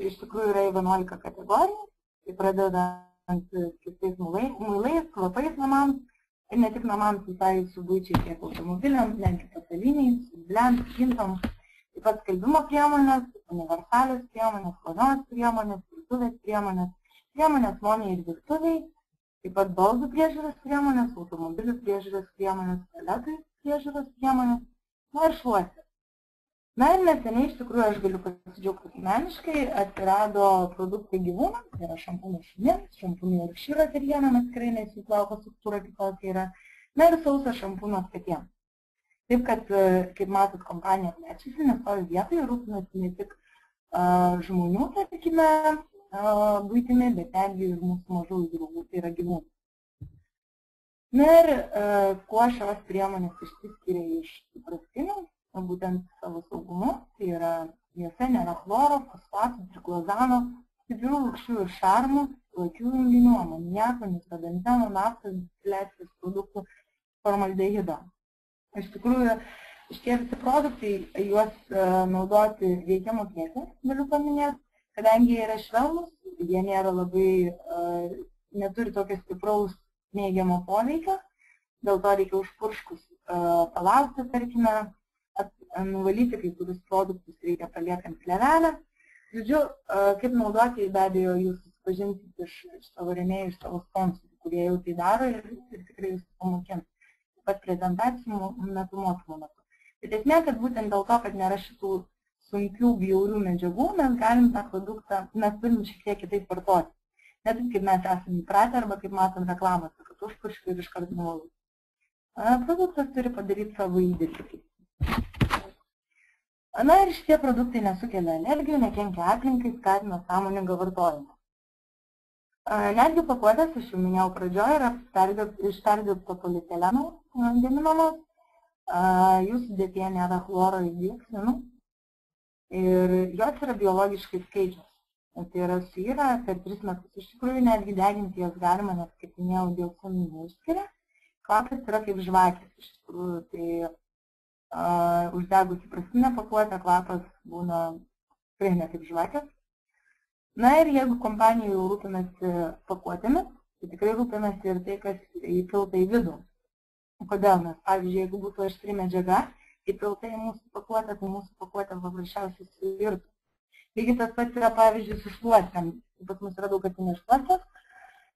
iš tikrųjų yra į 11 kategorijų, tai pradedant skirtais muilais, kvapais namams, ir ne tik namams, visai su buičiai tiek automobiliams, netgi pataliniais, siurbliams, spintoms, taip pat skalbimo priemonės, universalios priemonės, vonios priemonės, virtuvės priemonės, priemonės voniai ir virtuviai, taip pat baldų priežiūros priemonės, automobilių priežiūros priemonės, tualetų priežiūros priemonės, na ir šluoti. Na ir neseniai, iš tikrųjų, aš galiu pasidžiaugti asmeniškai, atsirado produktai gyvūnams, tai yra šampūnai šunims, šampūnai Yorkshire terienam atskirai, nes jų plauko struktūra kitokia yra, na ir sausas šampūnas katėms. Taip kad, kaip matot, kompanija plečiasi, nestovi vietoje, rūpinasi ne tik žmonių, tarkime, buitimi, bet netgi ir mūsų mažųjų draugų, tai yra gyvūnai. Na ir kuo šios priemonės išsiskiria iš įprastinių, būtent savo saugumu, tai yra juose nėra chloro, fosfatų, triklozano, stiprių rūgščių ir šarmų, lakių junginių, amoniako, nitrobenzeno, naftos, distiliacijos produktų, formaldehido. Iš tikrųjų, šitie visi produktai, juos naudoti reikiamą kiekį, galiu paminėti, kadangi jie yra švelnūs, jie nėra labai, neturi tokio stipraus neigiamo poveikio, dėl to reikia užpurškus palaukti, tarkime, nuvalyti kai kurius produktus reikia paliekant plėvelę. Žodžiu, kaip naudoti, be abejo, jūs susipažinsit iš savo rėmėjų, iš savo sponsorių, kurie jau tai daro ir tikrai jūs pamokins. Taip pat prezentacijų metu, mokymų metu. Bet esmė, kad būtent dėl to, kad nėra šitų sunkių, bjaurių medžiagų, mes galim tą produktą, mes turim šiek tiek kitaip vartoti. Ne taip, kaip mes esame įpratę arba kaip matom reklamose, kad užpurškiu ir iškart nuvalau. Produktas turi padaryti savo įdėlį. Na ir šitie produktai nesukelia alergijų, nekenkia aplinkai, skatina sąmoningą vartojimą. Netgi pakuotės, aš jau minėjau pradžioje, yra iš perdirbto polietileno gaminamos. Jų sudėtyje nėra chloro ir dioksinų. Ir jos yra biologiškai skaidžios. Tai yra suyra per 3 metus. Iš tikrųjų, netgi deginti jas galima, nes, kaip minėjau, dioksonų neišskiria. Kvapas yra kaip žvakės. Iš tikrųjų, tai uždegus įprastinę pakuotę, kvapas būna tikrai ne kaip žvakės. Na ir jeigu kompanija jau rūpinasi pakuotėmis, tai tikrai rūpinasi ir tai, kas įpilta į vidų. Kodėl? Nes, pavyzdžiui, jeigu būtų aštri medžiaga įpilta į mūsų pakuotę, tai mūsų pakuotė paprasčiausiai suirtų. Lygiai tas pats yra, pavyzdžiui, su šluostėm. Pas mus yra daugkartinės šluostės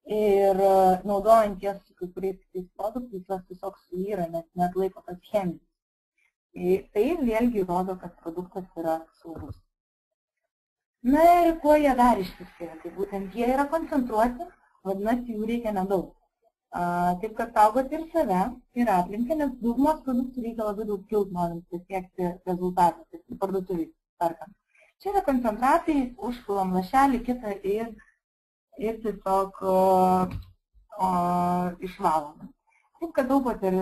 ir naudojant jas su kai kuriais kitais produktais, jos tiesiog suyra, nes neatlaiko tos chemijos. Tai vėlgi rodo, kad produktas yra saurus. Na ir kuo jie dar išsiskiria? Tai būtent jie yra koncentruoti, vadinasi, jų reikia nedaug. Taip, kad saugoti ir save, ir aplinką, nes daugumos produktų reikia labai daug kilt, norint pasiekti rezultatą, tai parduotuviai perkant. Čia yra koncentratai, užpilam lašelį kitą ir tiesiog išvalome. Taip, kad taupot ir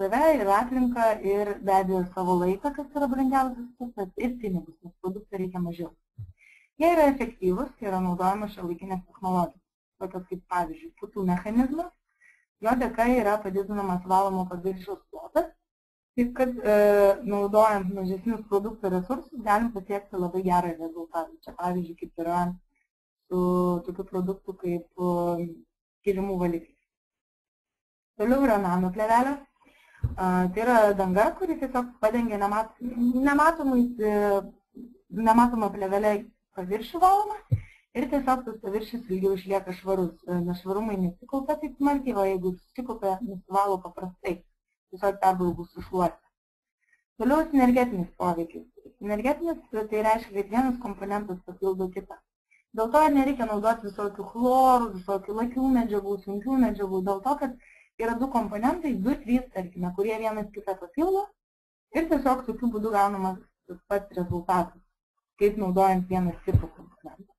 save, ir aplinką, ir be abejo savo laiką, kas yra brangiausias turtas, ir pinigus, nes produktą reikia mažiau. Jie yra efektyvus, tai yra naudojama šiuolaikinės technologijos, tokios kaip pavyzdžiui putų mechanizmas, jo dėka yra padidinamas valomo paviršiaus plotas, taip kad naudojant mažesnius produktų resursus galim pasiekti labai gerą rezultatą. Čia pavyzdžiui kaip yra su tokiu produktu kaip kilimų valiklis. Toliau yra nano plėvelės. Tai yra danga, kuri tiesiog padengia nematomą plėvelę paviršių valomą ir tiesiog tas paviršius ilgiau išlieka švarus. Nešvarumai nesikaupia taip smarkiai, o jeigu susikaupia, nusivalo paprastai, tiesiog perbraukus sušluoti. Toliau sinergetinis poveikis. Sinergetinis tai reiškia, kad vienas komponentas papildo kitą. Dėl to nereikia naudoti visokių chlorų, visokių lakių medžiagų, sunkių medžiagų, dėl to, kad yra du komponentai, 2-3, tarkime, kurie vienas kitą papildo ir tiesiog tokiu būdu gaunamas tas pats rezultatas, kaip naudojant vienas kito komponentą.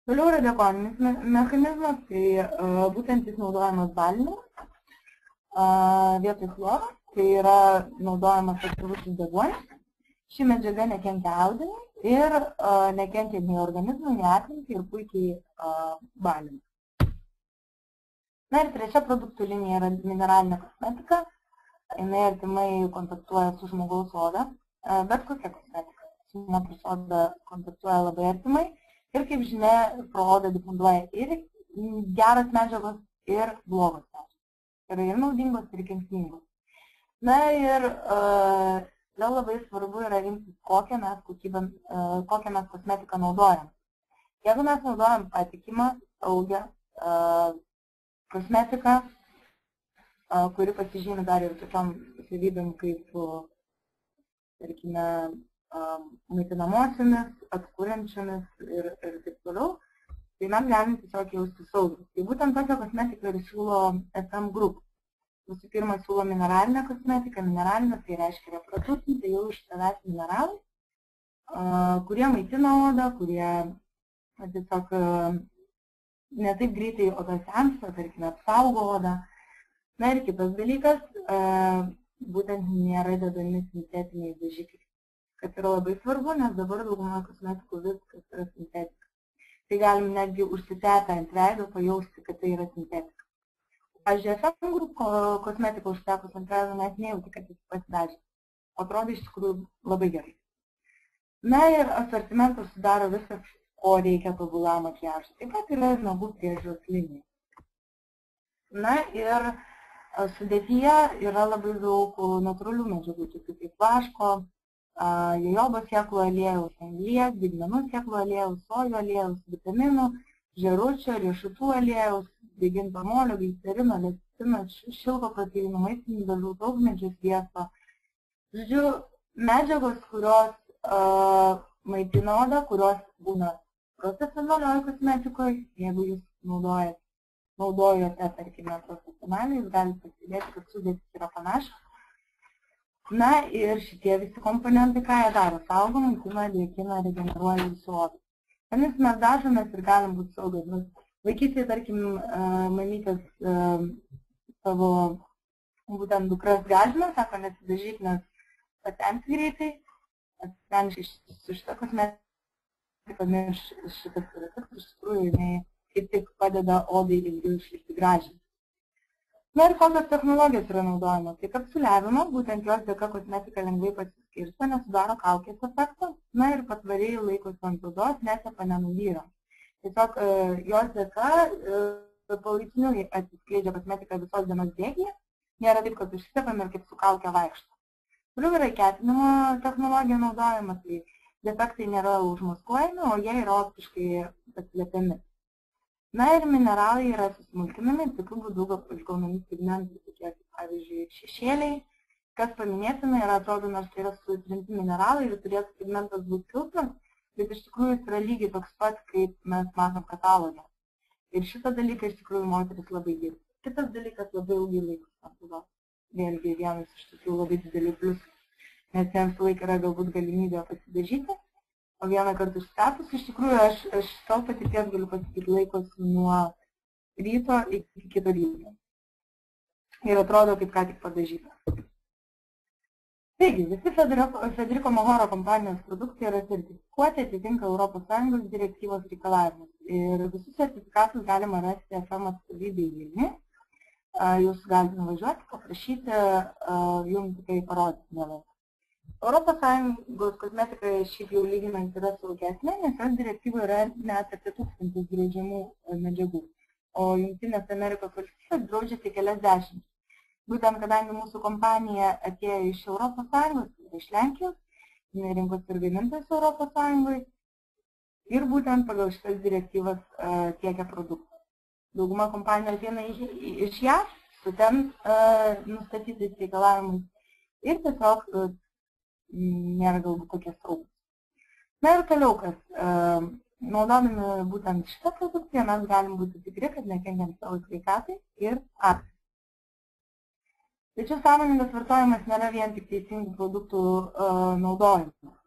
Toliau yra dekoninis mechanizmas, tai būtent jis naudojamas balinimas vietoj chloro, tai yra naudojamas aktyvusis deguonis. Ši medžiaga nekenkia audiniui ir nekenkia nei organizmui, nei aplinkai ir puikiai balina. Na ir trečia produktų linija yra mineralinė kosmetika. Jinai artimai kontaktuoja su žmogaus oda, bet kokia kosmetika. Su moters oda kontaktuoja labai artimai ir, kaip žinia, pro odą difunduoja ir geros medžiagos, ir blogos medžiagos. Yra ir naudingos, ir kenksmingos. Na ir vėl labai svarbu yra rinktis, kokią mes kosmetiką naudojam. Jeigu mes naudojam patikimą, saugią kosmetiką, kuri pasižymi dar ir tokiom savybėm kaip, tarkime, maitinamosiomis, atkuriančiomis ir taip toliau, tai mes galim tiesiog jausti saugiai. Tai būtent tokią kosmetiką ir siūlo SM Group. Visų pirma, siūlo mineralinę kosmetiką. Mineralinė tai reiškia yra praturtinti jau iš savęs mineralai, kurie maitina odą, kurie tiesiog ne taip greitai oda sensta, tarkime, apsaugo odą. Na ir kitas dalykas, būtent nėra dedami sintetiniai dažikliai, kas yra labai svarbu, nes dabar dauguma kosmetikų viskas yra sintetika. Tai galim netgi užsitepę ant veido pajausti, kad tai yra sintetika. Pavyzdžiui, SM Group kosmetiką užtepus ant veido net nejauti, kad jis pasidažė. Atrodo iš tikrųjų labai gerai. Na ir asortimentas sudaro viskas, ko reikia tobulam makiažui. Taip pat yra ir nagų priežiūros linija. Na ir sudėtyje yra labai daug natūralių medžiagų, tokių kaip vaško, jojobos sėklų aliejaus, anglies, didmenų sėklų aliejaus, sojų aliejaus, vitaminų, žėručio, riešutų aliejaus, daiginto molio, glicerino, lecitino, šilko proteinų, maistinių dažų, taukmedžių sviesto. Žodžiu, medžiagos, kurios maitina odą, kurios būna profesionalioje kosmetikoje, jeigu jūs naudojate, tarkime, profesionaliai, jūs galite pastebėti, kad sudėtis yra panašios. Na ir šitie visi komponentai, ką jie daro? Saugo, maitina, liekina, regeneruoja jūsų odą. Nes mes dažomės ir galim būti saugus. Vaikystėje, tarkim, mamytės savo būtent dukras gąsdina, sako, nesidažyk, nes patemsi greitai. Asmeniškai su šitą kosmetiką pamiršti šitas receptas, iš tikrųjų jinai kaip tik padeda odai ilgiau išlikti gražiai. Na ir kokios technologijos yra naudojamos? Tai kapsuliavimo, būtent jos dėka kosmetika lengvai pasiskirsto, nesudaro kaukės efekto, na ir patvariai laikosi ant odos, netepa, nenuvyra. Tiesiog jos dėka palaipsniui atsiskleidžia kosmetika visos dienos bėgyje, nėra taip, kad užsitepam ir kaip su kaukė vaikšto. Toliau yra ketinimo technologija naudojama, tai defektai nėra užmaskuojami, o jie yra optiškai paslėpiami. Na ir mineralai yra susmulkinami, tokiu būdu išgaunami pigmentai, tokie kaip pavyzdžiui šešėliai. Kas paminėtina yra, atrodo, nors tai yra sutrinti mineralai ir turėtų pigmentas būti filtras, bet iš tikrųjų jis yra lygiai toks pat, kaip mes matom katalogę. Ir šitą dalyką iš tikrųjų moteris labai girdi. Kitas dalykas labai ilgai laikas ant odos. Vėlgi vienas iš tokių labai didelių pliusų, nes jiems laik yra galbūt galimybė pasidažyti, o vieną kartą užsitepus, iš tikrųjų aš savo patirties galiu pasakyti laikosi nuo ryto iki kito ryto. Ir atrodo kaip ką tik padažyta. Taigi, visi Federico Mahoro kompanijos produktai yra sertifikuoti, atitinka ES direktyvos reikalavimus. Ir visus sertifikatus galima rasti FM atstovybėje Vilniuje. Jūs galite nuvažiuoti, paprašyti, jums tikrai parodyti mielai. ES kosmetika šiaip jau lyginant yra saugesnė, nes jos direktyvoje yra net apie 1000 draudžiamų medžiagų, o Jungtinės Amerikos valstybės draudžia tik kelias dešimt. Būtent kadangi mūsų kompanija atėjo iš ES, iš Lenkijos, jinai rinkos ir gamintojas ES ir būtent pagal šitas direktyvas tiekia produktą. Dauguma kompanijų ateina iš JAV su ten nustatytais reikalavimais ir tiesiog nėra galbūt kokie saugūs. Na ir toliau, kas naudodami būtent šitą produkciją, mes galim būti tikri, kad nekenkiam savo sveikatai ir aplinkai. Tačiau sąmoningas vartojimas nėra vien tik teisingų produktų naudojimas.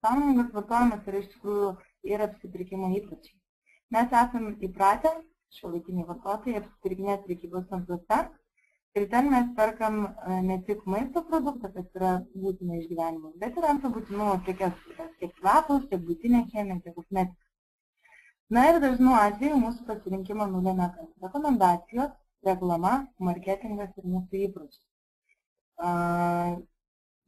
Sąmoningas vartojimas yra iš tikrųjų ir apsipirkimo įpročiai. Mes esame įpratę, šiuolaikiniai vartotojai, apsipirkinėti prekybos centruose ir ten mes perkam ne tik maisto produktą, kas yra būtina išgyvenimas, bet ir antro būtinumo prekes, tiek kvepus, tiek būtinė chemija, tiek kosmetika. Na ir dažnu atveju mūsų pasirinkimą nulėmė rekomendacijos, reklama, marketingas ir mūsų įpročiai.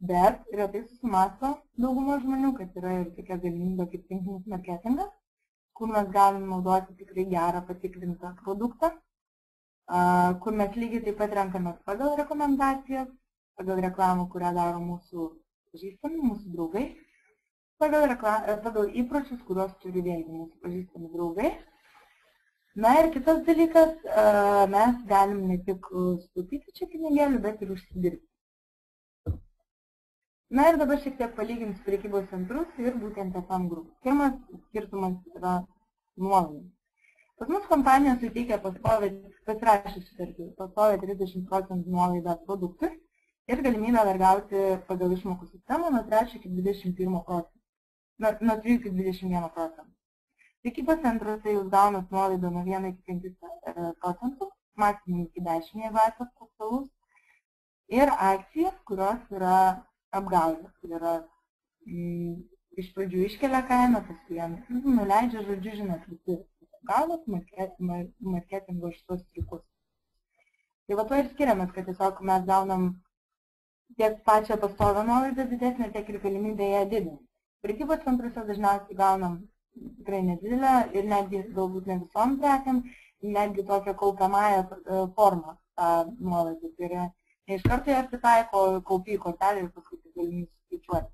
Bet retai susimąsto dauguma žmonių, kad yra ir tokia galimybė kaip tinklinis marketingas, kur mes galim naudoti tikrai gerą patikrintą produktą, kur mes lygiai taip pat renkamės pagal rekomendacijas, pagal reklamą, kurią daro mūsų pažįstami, mūsų draugai, pagal įpročius, kuriuos turi vėlgi mūsų pažįstami draugai. Na ir kitas dalykas, mes galim ne tik sutaupyti čia pinigėlių, bet ir užsidirbti. Na ir dabar šiek tiek palyginsiu prekybos centrus ir būtent FM grupę. Pirmas skirtumas yra nuolaida. Pas mus kompanija suteikia pasirašę sutartį, pastovią 30% nuolaidą produktui ir galimybę dar gauti pagal išmokų sistemą nuo 3 iki 21%. Nuo 3 iki 21%. Prekybos centruose jūs gaunat nuolaidą nuo 1 iki 5%, maksimum iki 10, jeigu esate pastovus, ir akcijas, kurios yra apgaulės. Tai yra iš pradžių iškelia kainą, paskui nuleidžia, žodžiu, žinot, visi apgaulės, marketingo šitos triukus. Tai va to ir skiriamės, kad tiesiog mes gaunam tiek pačią pastovę nuolaidą didesnę, tiek ir galimybę ją didinti. Prekybos centruose dažniausiai gaunam tikrai nedidelę ir netgi galbūt ne visom prekiam, netgi tokią kaupiamąją formą tą nuolaidą. Tai yra ne iš karto ją pritaiko, kaupi į kortelę ir paskui tai galim skaičiuoti.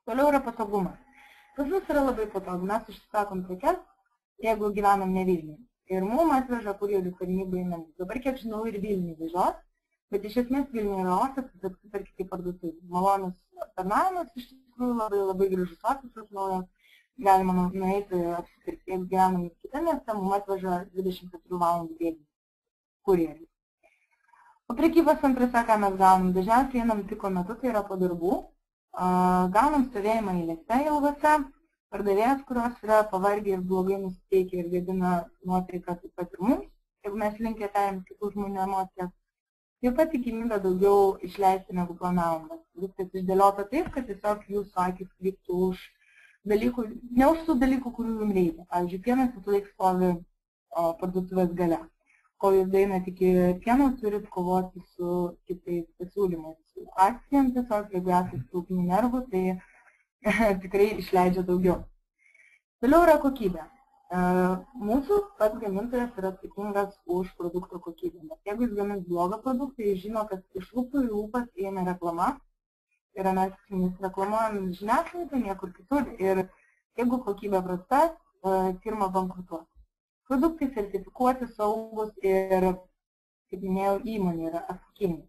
Toliau yra patogumas. Pas mus yra labai patogu. Mes užsisakom prekes, jeigu gyvenam ne Vilniuje. Ir mums atveža kurjerių tarnyba į namus. Dabar, kiek žinau, ir Vilniuje vežios, bet iš esmės Vilniuje yra ofisas, apsiperkite į parduotuvę. Malonus aptarnavimas, iš tikrųjų labai gražus ofisas naujas. Galima nueiti apsipirkti, jeigu gyvenam kitą miestą, mums atveža 24 valandų bėgį kurjerį. O prekybos centruose, ką mes gaunam, dažniausiai einam piko metu, tai yra po darbų. Gaunam stovėjimą eilėse ilgose, pardavėjas, kurios yra pavargę ir blogai nusiteikę ir gadina nuotaiką taip pat ir mums, jeigu mes linkę perimti kitų žmonių emocijas. Taip pat tikimybė daugiau išleisti negu planavom. Viskas išdėliota taip, kad tiesiog jūsų akis vyktų už dalykų, ne už tų dalykų, kurių jums reikia. Pavyzdžiui, pienas visą laiką stovi parduotuvės gale. Kol jūs einate iki pieno, turit kovoti su kitais pasiūlymais. Su akcijom tiesiog, jeigu esate silpnų nervų, tai tikrai išleidžia daugiau. Toliau yra kokybė. Mūsų pats gamintojas yra atsakingas už produkto kokybę. Bet jeigu jis gamins blogą produktą, jis žino, kad iš lūpų į lūpas eina reklama. Ir mes reklamuojam žiniasklaidą niekur kitur. Ir jeigu kokybė prasta, firma bankrutuos. Produktai sertifikuoti, saugus ir, kaip minėjau, įmonė yra atsakinga.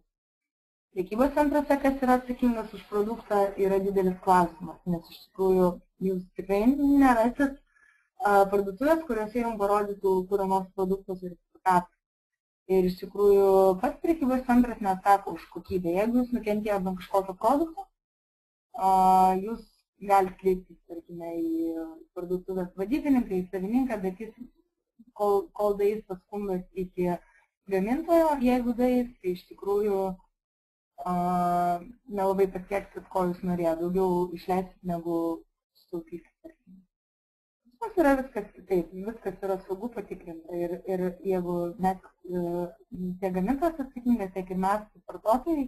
Prekybos centruose, kas yra atsakingas už produktą, yra didelis klausimas, nes iš tikrųjų jūs tikrai nerasit parduotuvės, kuriuose jums parodytų kurio nors produkto sertifikatą. Ir iš tikrųjų pats prekybos centras neatsako už kokybę. Jeigu jūs nukentėjote nuo kažkokio produkto, jūs galite kreiptis, tarkime, į parduotuvės vadybininką, į savininką, bet jis, kol daeis tas skundas iki gamintojo, jeigu daeis, tai iš tikrųjų nelabai pasieksit, ko jūs norėjote. Daugiau išleisit negu sutaupysit. Pas yra viskas kitaip, viskas yra saugu patikrinta ir jeigu mes tiek gamintojas atsakingas, tiek ir mes vartotojai,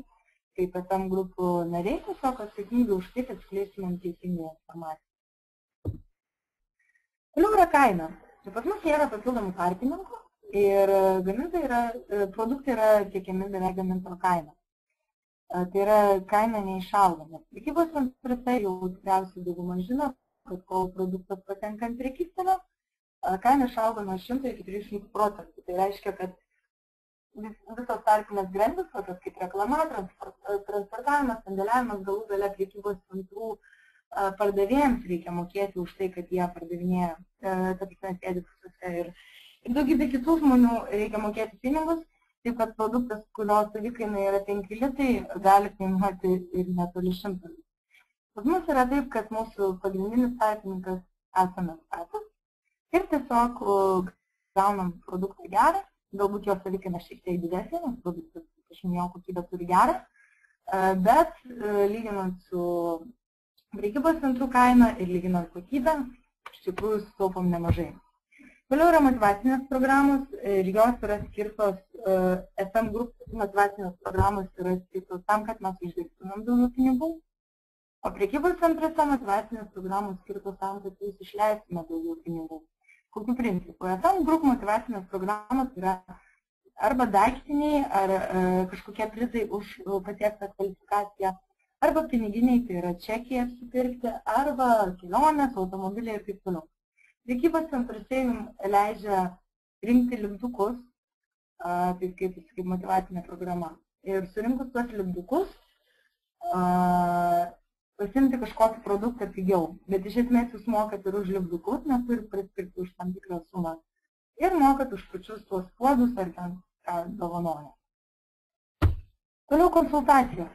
kaip FM grupų nariai, tiesiog atsakingi už tai, kad skleistumėm teisingą informaciją. Toliau yra kaina. Pas mus nėra papildomų tarpininkų ir produktai yra tiekiami beveik gamintojo kaina. Tai yra kaina neišaugama. Prekybos centruose jau tikriausiai dauguma žino, kad kol produktas patenka ant prekystalio, kaina išauga nuo 100 iki 300%. Tai reiškia, kad visos tarpinės grandys, tokios kaip reklama, transportavimas, sandėliavimas, galų gale prekybos centrų pardavėjams reikia mokėti už tai, kad jie pardavinėja, ta prasme, sėdi pusėse ir daugybė kitų žmonių reikia mokėti pinigus, taip kad produktas, kurio savikaina yra 5 litai, gali kainuoti ir netoli 100 litų. Pas mus yra taip, kad mūsų pagrindinis tarpininkas esame patys ir tiesiog gaunam produktą gerą, galbūt jo savikaina šiek tiek didesnė, nes produktas, aš minėjau, kokybę turi gerą, bet lyginant su prekybos centrų kaina ir lyginant kokybę, iš tikrųjų sutaupom nemažai. Toliau yra motyvacinės programos ir jos yra skirtos, FM grupų motyvacinės programos yra skirtos tam, kad mes uždirbtumėm daugiau pinigų. O prekybos centruose motyvacinės programos skirtos tam, kad jūs išleistume daugiau pinigų. Kokiu principu? FM grupų motyvacinės programos yra arba daiktiniai, ar kažkokie prizai už pasiektą kvalifikaciją, arba piniginiai, tai yra čekiai apsipirkti, arba kelionės, automobiliai ir taip toliau. Prekybos centruose jums leidžia rinkti lipdukus, taip kaip motyvacinė programa. Ir surinkus tuos lipdukus, pasimti kažkokį produktą pigiau, bet iš esmės jūs mokat ir už lipdukus, nes turit prispirkti už tam tikrą sumą. Ir mokat už pačius tuos puodus ar ten ką dovanoja. Toliau konsultacijos.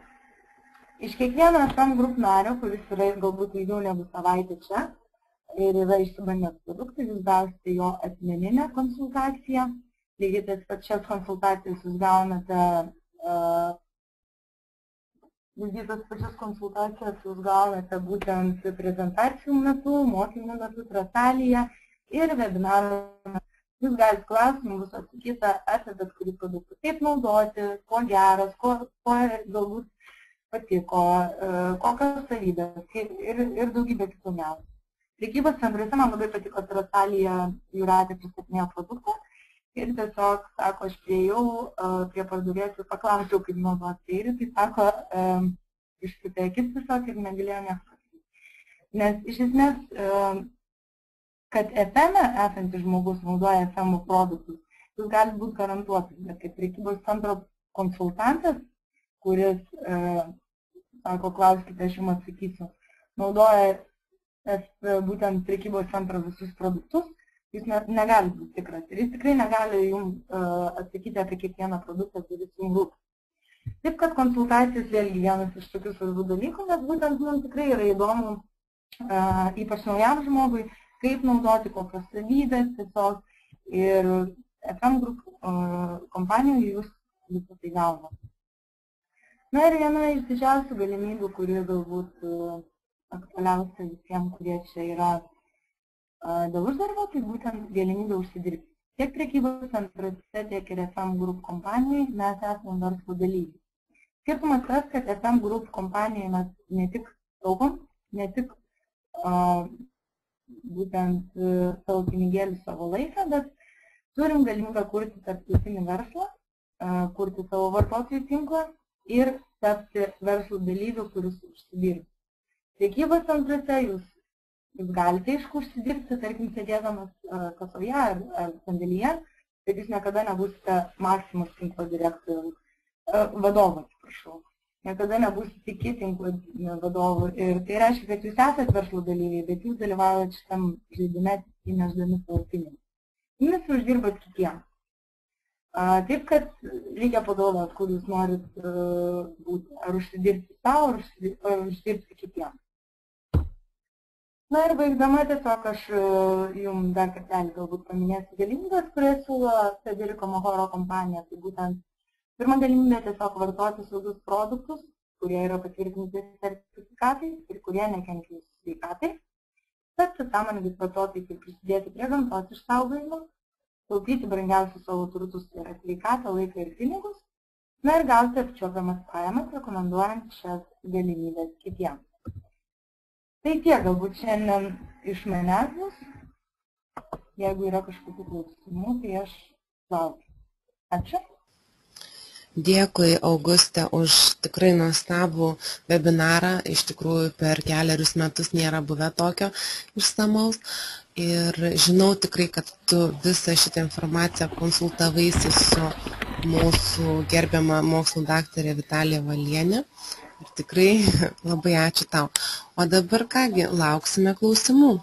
Iš kiekvieno FM grupų nario, kuris yra galbūt ilgiau negu savaitę čia ir yra išsibandęs produktai, jūs gausite jo asmeninę konsultaciją. Lygiai tas pačias konsultacijas jūs gaunate tas pačias konsultacijas jūs gaunate būtent prezentacijų metu, mokymų metu, trasalėje ir webinarų metu. Jūs galite klausimų bus atsakyta apie bet kurį produktą, kaip naudoti, kuo geras, kuo galbūt patiko, kokios savybės ir daugybė kitų metų. Prekybos centruose man labai patiko trasalėje Jūratė pristatinėjo produktą ir tiesiog, sako, aš priėjau prie pardavėjos ir paklausiau, kaip naudoti ir tai sako, išputė akis tiesiog ir negalėjo nesakyti. Nes iš esmės, kad FM esantis žmogus naudoja FM produktus, jūs gali būti garantuotas, bet kaip prekybos centro konsultantas, kuris, sako, klauskite, aš jums atsakysiu, naudoja būtent prekybos centro visus produktus, jūs negali būti tikras. Ir jis tikrai negali jums atsakyti apie kiekvieną produktą, kuris jums rūpi. Taip, kad konsultacijos vėlgi vienas iš tokių svarbių dalykų, nes būtent mums tikrai yra įdomu, ypač naujam žmogui, kaip naudoti, kokios savybės tiesiog. Ir FM grupų kompanijų jūs visą tai gauna. Na ir viena iš didžiausių galimybių, kuri galbūt aktualiausia visiems, kurie čia yra dėl uždarbio, tai būtent galimybė užsidirbti. Tiek prekybos centruose, tiek ir FM Group kompanijai mes esame verslo dalyviai. Skirtumas tas, kad FM Group kompanijai mes ne tik taupom, ne tik būtent savo pinigėlį, savo laiką, bet turim galimybę kurti tarptautinį verslą, kurti savo vartotojų tinklą ir tapti verslo dalyvių, kuris užsidirba. Prekybos centruose jūs galite užsidirbti, tarkim, sėdėdamas kasoje ar sandėlyje, bet jūs niekada nebūsite Maximus tinklo direktorių vadovu, atsiprašau. Niekada nebūsite iki tinklo vadovu. Ir tai reiškia, kad jūs esate verslo dalyviai, bet jūs dalyvaujate šitam žaidime įnešdami savo pinigus. Jūs uždirbat kitiems. Taip, kad reikia pagalvoti, kur jūs norit būti. Ar užsidirbti savo, ar užsidirbti kitiems. Na ir baigdama tiesiog aš jums dar kartelį galbūt paminėsiu galimybės, kurias siūlo Federico Mohoro kompanija. Tai būtent pirma galimybė tiesiog vartoti saugius produktus, kurie yra patvirtinti sertifikatais ir kurie nekenkia jūsų sveikatai. Bet sąmoningai vartoti ir prisidėti prie gamtos išsaugojimo, taupyti brangiausius savo turtus, tai yra sveikatą, laiką ir pinigus. Na ir gauti apčiuopiamas pajamas, rekomenduojant šias galimybės kitiems. Tai tiek galbūt šiandien iš manęs bus. Jeigu yra kažkokių klausimų, tai aš laukiu. Ačiū. Dėkui, Auguste, už tikrai nuostabų webinarą. Iš tikrųjų, per keliarius metus nėra buvę tokio išsamaus. Ir žinau tikrai, kad tu visą šitą informaciją konsultavaisi su mūsų gerbiama mokslo daktarė Vitalija Valienė. Ir tikrai labai ačiū tau. O dabar kągi, lauksime klausimų.